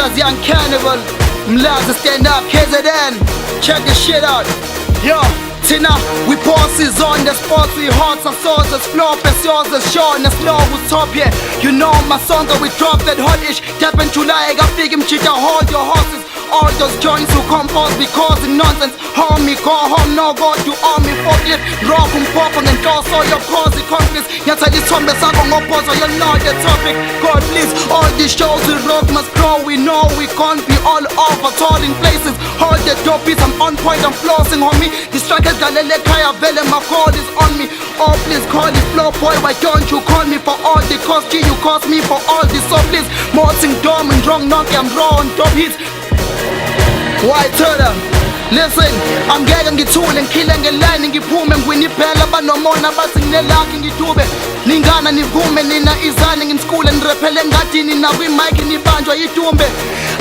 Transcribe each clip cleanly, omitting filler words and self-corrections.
as young Cannibal. Mlaza stand up, KZN. Check this shit out. Yo, Tina, we pauses on the spots, we hearts and souls as flow, as yours as show, and as slow who's top, yeah. You know my song that we drop that hot-ish. Tap in July, I got big him chica, hold your horses. All those joints who compose be causing nonsense. Homie, call home, no God, you owe me forklift. Rock and pop and toss all your cause, conflicts. Yata this one, the song on pause, so you know the topic. God, please, all these shows we rock must grow. We know we can't be all over, tolling places. Hold the dope piece, I'm on point, I'm flossing, homie. Distracted, Galele, Kaya, Vele, my call is on me. Oh, please call it flow, boy, why don't you call me for all the cost? You cost me for all this, so please. Morting, dumb and wrong, knock, I'm raw on top hits. White turtle, listen, I'm getting it tool and killing a line and ngiphume ngwiniphela banomona bathi nginelakhi ngidube ningana nivume nina izani in school and rephele ngadini na kwi mic nibanjwa idumbe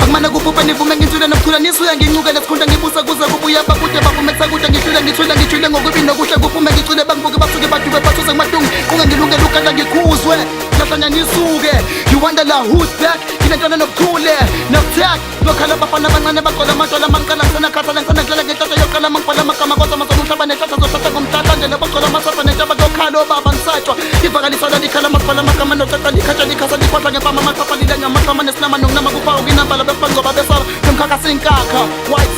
akumane kuphupe nivume ngintule nokukhula nisuye ngincuke lesikhunda ngibusa kuze kubuya bakude bavume kusakude ngihlule ngithule ngijule ngokubi nokuhle kuphume ngicule bangibuke basuke badube bathuse kumadungu ungangilungela ukala ngikhuzwe lahlanya nisuke you wonder la who's back kinantwana nokukhule nokuthak lokhala bafana abancane baqola amadwala amankala ngisena khathala ngisena dlela ngethatha yoqala mangibhala amagama kodwa mazona umhlaba nethatha zothatha ngomthatha nje labaqola amasapha netaba lokhala obaba nisatshwa ivakalisana likhala amagibhala amagama nothatha likhatha likhasa likhwahla ngempama amaqapha lile ngamaqama nesinama nokunama kuphawu kinambala befangoba besaba nomkhakha sinkakha white